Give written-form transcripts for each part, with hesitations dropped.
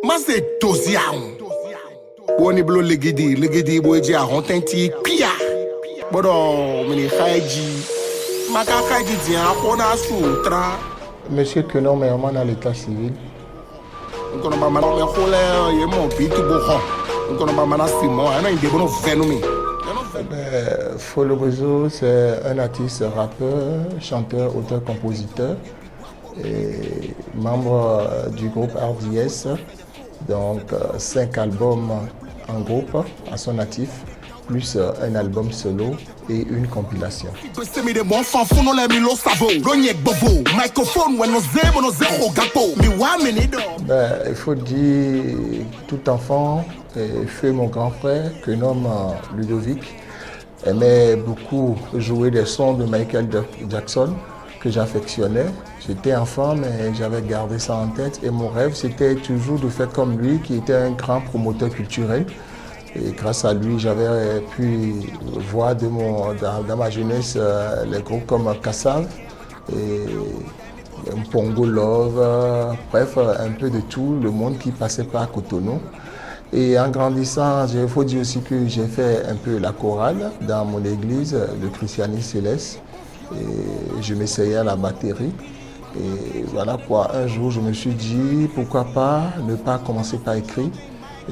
Mas é 12 anos. Boni blo legidi boeji a hontenti pia. Bodo mini khaji. Maka khaji dia kona sutra. Monsieur Kenom est homme dans l'état civil. On ba mana me khole ye mo bitu bo ho. On ba mana simo ana inde bono venumi. Folo Gozo, c'est un artiste, rappeur, chanteur, auteur, compositeur et membre du groupe RDS. Donc 5 albums en groupe à son actif, plus un album solo et une compilation. Il faut dire, tout enfant, fut mon grand frère, que nomme Ludovic, aimait beaucoup jouer des sons de Michael Jackson que j'affectionnais. J'étais enfant, mais j'avais gardé ça en tête. Et mon rêve, c'était toujours de faire comme lui, qui était un grand promoteur culturel. Et grâce à lui, j'avais pu voir dans ma jeunesse les groupes comme Kassav et Mpongo Love, bref, un peu de tout, le monde qui passait par Cotonou. Et en grandissant, il faut dire aussi que j'ai fait un peu la chorale dans mon église, le christianisme céleste. Et je m'essayais à la batterie. Et voilà quoi, un jour je me suis dit pourquoi pas ne pas commencer par écrire.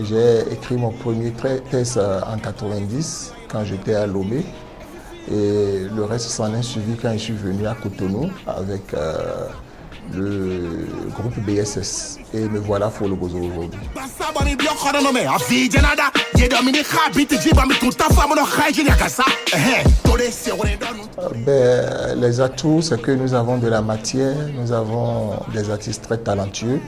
J'ai écrit mon premier texte en 90 quand j'étais à Lomé. Et le reste s'en est suivi quand je suis venu à Cotonou avec le groupe BSS. Et me voilà Folo Gozo aujourd'hui. Les atouts, c'est que nous avons de la matière, nous avons des artistes très talentueux.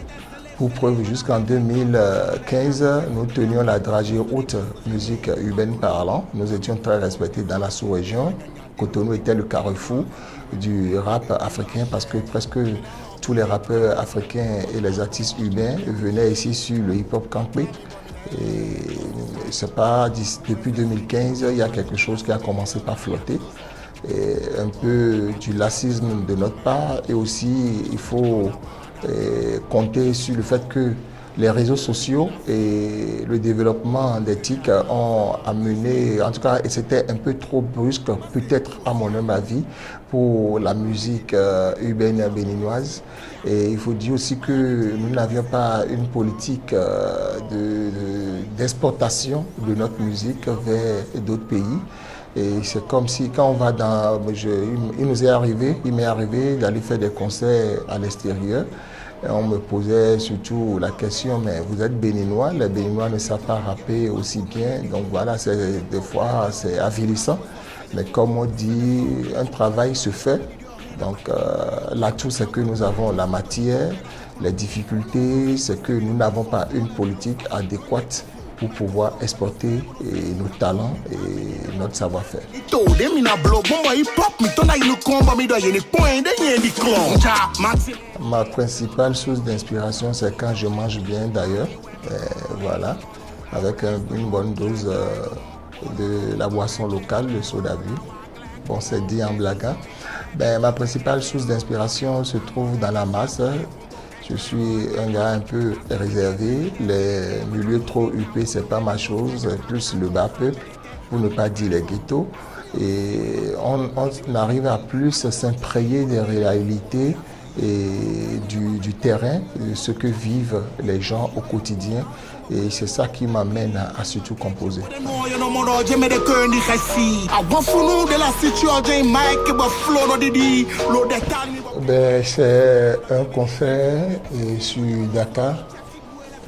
Pour preuve, jusqu'en 2015, nous tenions la dragée haute musique urbaine parlant. Nous étions très respectés dans la sous-région. Cotonou était le carrefour du rap africain parce que presque tous les rappeurs africains et les artistes urbains venaient ici sur le hip-hop campé. Et c'est pas depuis 2015, il y a quelque chose qui a commencé par flotter. Et un peu du lacisme de notre part et aussi il faut compter sur le fait que les réseaux sociaux et le développement des TIC ont amené, en tout cas, et c'était un peu trop brusque, peut-être à mon humble avis, pour la musique urbaine béninoise. Et il faut dire aussi que nous n'avions pas une politique d'exportation de notre musique vers d'autres pays. Et c'est comme si quand on va dans... il m'est arrivé d'aller faire des concerts à l'extérieur. Et on me posait surtout la question, mais vous êtes béninois, les béninois ne savent pas rapper aussi bien. Donc voilà, des fois c'est avilissant. Mais comme on dit, un travail se fait. Donc l'atout, c'est que nous avons la matière. Les difficultés, c'est que nous n'avons pas une politique adéquate pour pouvoir exporter nos talents et notre savoir-faire. Ma principale source d'inspiration, c'est quand je mange bien d'ailleurs, voilà, avec une bonne dose de la boisson locale, le soda bu. Bon, c'est dit en blaguant. Ma principale source d'inspiration se trouve dans la masse. Je suis un gars un peu réservé, les milieux trop huppés, c'est pas ma chose, plus le bas peuple, pour ne pas dire les ghettos. Et on arrive à plus s'imprégner des réalités et du terrain, de ce que vivent les gens au quotidien. Et c'est ça qui m'amène à surtout composer. C'est un concert sur Dakar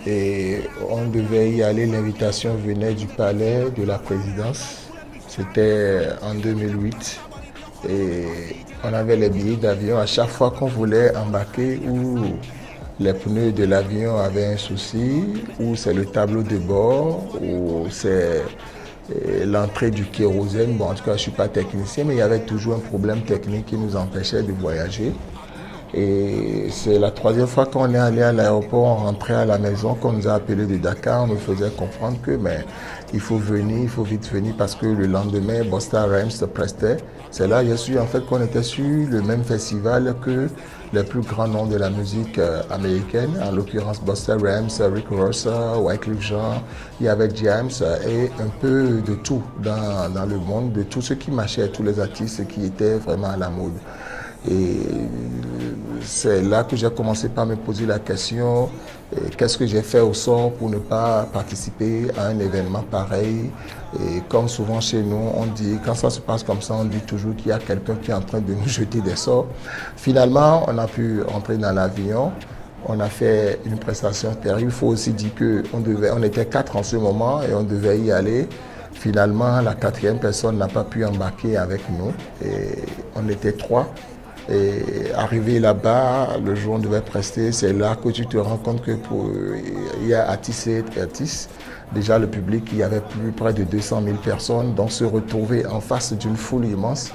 et on devait y aller. L'invitation venait du palais de la présidence. C'était en 2008 et on avait les billets d'avion. À chaque fois qu'on voulait embarquer ou les pneus de l'avion avaient un souci, ou c'est le tableau de bord, ou c'est l'entrée du kérosène. Bon, en tout cas, je ne suis pas technicien, mais il y avait toujours un problème technique qui nous empêchait de voyager. Et c'est la troisième fois qu'on est allé à l'aéroport, on rentrait à la maison, qu'on nous a appelé de Dakar, on nous faisait comprendre que il faut venir, il faut vite venir parce que le lendemain, Busta Rhymes se prestait. C'est là, j'ai su en fait qu'on était sur le même festival que les plus grands noms de la musique américaine, en l'occurrence Busta Rhymes, Rick Ross, Wyclef Jean, il y avait James et un peu de tout dans le monde, de tout ce qui marchait, tous les artistes qui étaient vraiment à la mode. Et c'est là que j'ai commencé par me poser la question, qu'est-ce que j'ai fait au sort pour ne pas participer à un événement pareil. Et comme souvent chez nous, on dit, quand ça se passe comme ça, on dit toujours qu'il y a quelqu'un qui est en train de nous jeter des sorts. Finalement, on a pu entrer dans l'avion. On a fait une prestation terrible. Il faut aussi dire qu'on était 4 en ce moment et on devait y aller. Finalement, la 4e personne n'a pas pu embarquer avec nous. Et on était 3. Et arrivé là-bas, le jour où on devait prester, c'est là que tu te rends compte que il y a artistes et artistes. Déjà, le public, il y avait plus près de 200 000 personnes. Donc, se retrouver en face d'une foule immense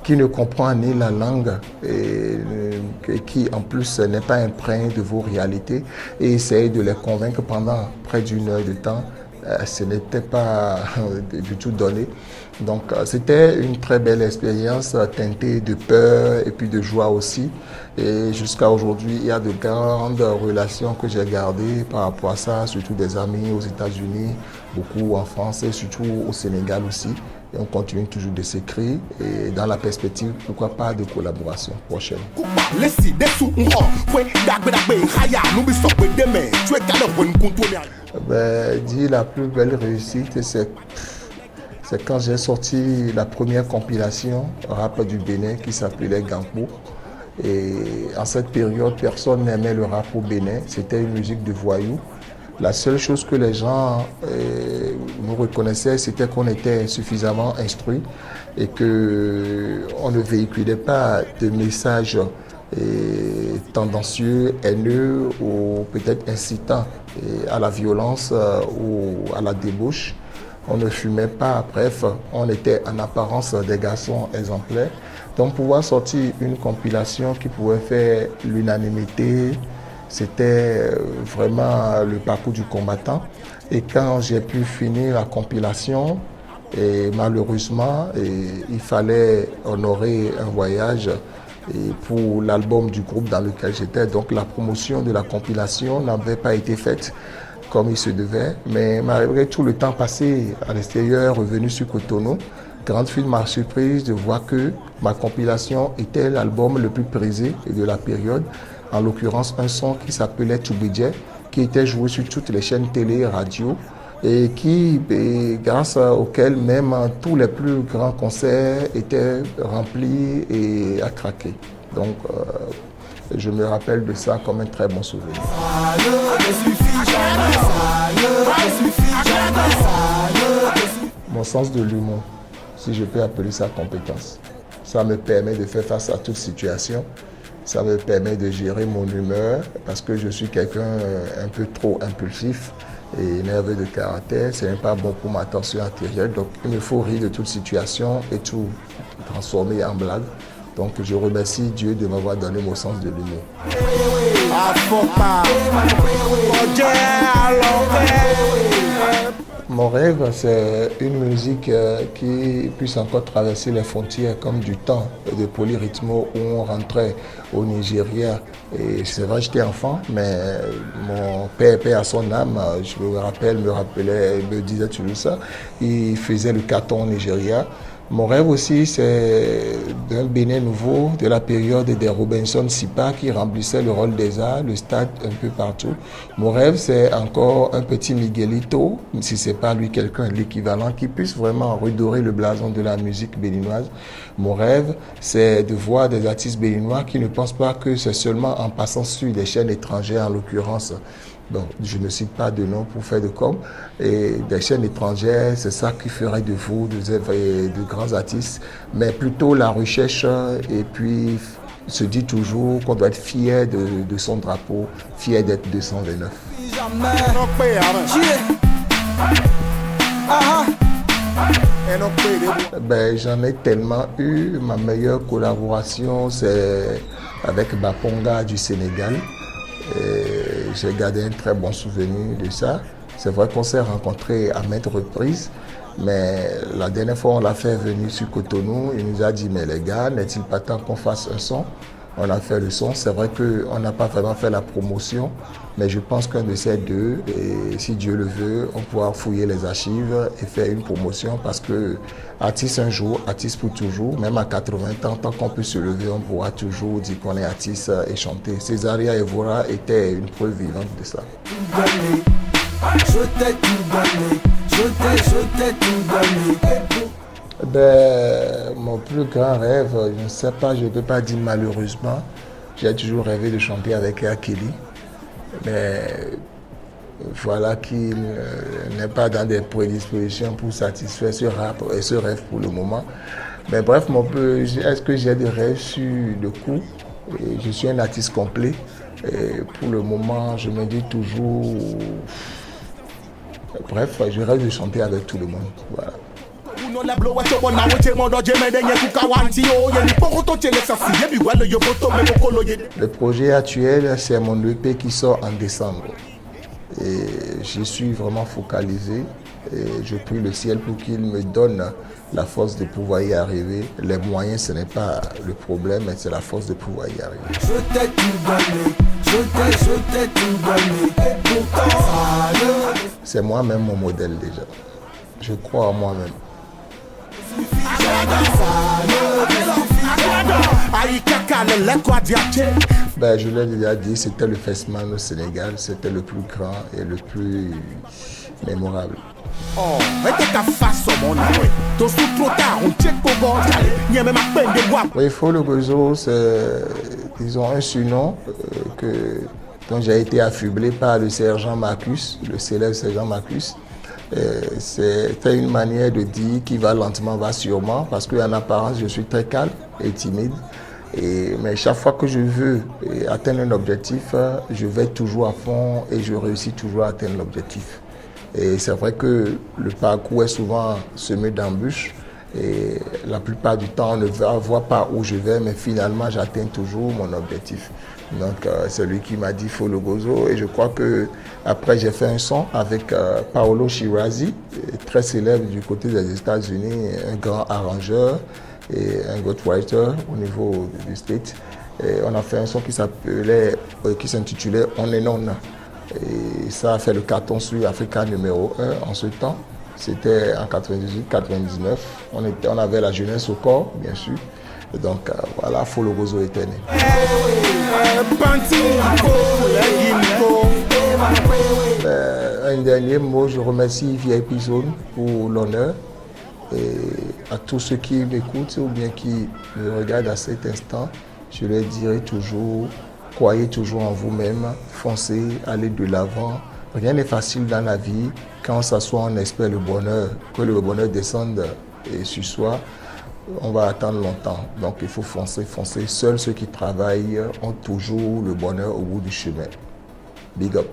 qui ne comprend ni la langue et qui, en plus, n'est pas imprégné de vos réalités et essayer de les convaincre pendant près d'une heure de temps, ce n'était pas du tout donné. Donc, c'était une très belle expérience teintée de peur et puis de joie aussi. Et jusqu'à aujourd'hui, il y a de grandes relations que j'ai gardées par rapport à ça, surtout des amis aux États-Unis, beaucoup en France et surtout au Sénégal aussi. Et on continue toujours de s'écrire et dans la perspective, pourquoi pas, de collaboration prochaine. Dis, la plus belle réussite, c'est quand j'ai sorti la première compilation rap du Bénin qui s'appelait Gampo. Et en cette période, personne n'aimait le rap au Bénin. C'était une musique de voyous. La seule chose que les gens nous reconnaissaient, c'était qu'on était suffisamment instruits et qu'on ne véhiculait pas de messages tendancieux, haineux ou peut-être incitants à la violence ou à la débauche. On ne fumait pas, bref, on était en apparence des garçons exemplaires. Donc pouvoir sortir une compilation qui pouvait faire l'unanimité, c'était vraiment le parcours du combattant. Et quand j'ai pu finir la compilation, et malheureusement, il fallait honorer un voyage pour l'album du groupe dans lequel j'étais. Donc la promotion de la compilation n'avait pas été faite comme il se devait. Mais malgré tout le temps passé à l'extérieur, revenu sur Cotonou, grande fut ma surprise de voir que ma compilation était l'album le plus prisé de la période. En l'occurrence, un son qui s'appelait Toubidje, qui était joué sur toutes les chaînes télé et radio, et grâce auquel même tous les plus grands concerts étaient remplis et à craquer. Donc, je me rappelle de ça comme un très bon souvenir. Mon sens de l'humour, si je peux appeler ça compétence, ça me permet de faire face à toute situation. Ça me permet de gérer mon humeur parce que je suis quelqu'un un peu trop impulsif et nerveux de caractère. Ce n'est pas bon pour ma tension artérielle. Donc il me faut rire de toute situation et tout transformer en blague. Donc je remercie Dieu de m'avoir donné mon sens de l'humour. Mon rêve, c'est une musique qui puisse encore traverser les frontières comme du temps de Polyrythmo où on rentrait au Nigeria. Et c'est vrai, j'étais enfant, mais mon père à son âme, je me rappelle, me disait toujours ça. Il faisait le carton au Nigeria. Mon rêve aussi, c'est d'un Bénin nouveau, de la période des Robinson Sipa qui remplissait le rôle des arts, le stade un peu partout. Mon rêve, c'est encore un petit Miguelito, si c'est pas lui quelqu'un, l'équivalent, qui puisse vraiment redorer le blason de la musique béninoise. Mon rêve, c'est de voir des artistes béninois qui ne pensent pas que c'est seulement en passant sur des chaînes étrangères, en l'occurrence. Bon, je ne cite pas de nom pour faire de com. Et des chaînes étrangères, c'est ça qui ferait de vous de grands artistes. Mais plutôt la recherche et puis se dit toujours qu'on doit être fier de son drapeau, fier d'être 229. J'en ai tellement eu. Ma meilleure collaboration, c'est avec Baponga du Sénégal. J'ai gardé un très bon souvenir de ça. C'est vrai qu'on s'est rencontrés à maintes reprises, mais la dernière fois on l'a fait venir sur Cotonou, il nous a dit mais les gars, n'est-il pas temps qu'on fasse un son? On a fait le son, c'est vrai qu'on n'a pas vraiment fait la promotion, mais je pense qu'un de ces deux, et si Dieu le veut, on pourra fouiller les archives et faire une promotion parce que artiste un jour, artiste pour toujours, même à 80 ans, tant qu'on peut se lever, on pourra toujours dire qu'on est artiste et chanter. Césaria Evora était une preuve vivante de ça. Je t'ai tout donné, je t'ai tout donné. Mon plus grand rêve, je ne sais pas, je ne peux pas dire malheureusement, j'ai toujours rêvé de chanter avec R. Kelly, mais voilà qu'il n'est pas dans des prédispositions pour satisfaire ce rêve pour le moment. Mais bref, est-ce que j'ai des rêves sur le coup? Je suis un artiste complet et pour le moment, je me dis toujours, bref, je rêve de chanter avec tout le monde. Voilà. Le projet actuel, c'est mon EP qui sort en décembre. Et je suis vraiment focalisé. Et je prie le ciel pour qu'il me donne la force de pouvoir y arriver. Les moyens, ce n'est pas le problème, mais c'est la force de pouvoir y arriver. Je t'ai tout donné, je t'ai tout donné. Et pourtant, c'est moi-même mon modèle déjà. Je crois en moi-même. Je l'ai déjà dit, c'était le Festman au Sénégal, c'était le plus grand et le plus mémorable. Oui, Folo Gozo, c'est, disons, un surnom dont j'ai été affublé par le sergent Marcus, le célèbre sergent Marcus. C'était une manière de dire qui va lentement, va sûrement, parce qu'en apparence, je suis très calme et timide. Mais chaque fois que je veux atteindre un objectif, je vais toujours à fond et je réussis toujours à atteindre l'objectif. Et c'est vrai que le parcours est souvent semé d'embûches et la plupart du temps, on ne voit pas où je vais, mais finalement, j'atteins toujours mon objectif. Donc, c'est lui qui m'a dit Folo Gozo et je crois que après j'ai fait un son avec Paolo Shirazi, très célèbre du côté des États-Unis, un grand arrangeur et un ghostwriter au niveau du state. Et on a fait un son qui s'intitulait On est non. Et ça a fait le carton sur Africa numéro 1 en ce temps. C'était en 98-99. On avait la jeunesse au corps, bien sûr. Et donc voilà, Folo Gozo était né. Un dernier mot, je remercie VIP Zone pour l'honneur. Et à tous ceux qui m'écoutent ou bien qui me regardent à cet instant, je leur dirai toujours, croyez toujours en vous-même, foncez, allez de l'avant. Rien n'est facile dans la vie. Quand on s'assoit, on espère le bonheur, que le bonheur descende sur soi. On va attendre longtemps. Donc il faut foncer. Seuls ceux qui travaillent ont toujours le bonheur au bout du chemin. Big up.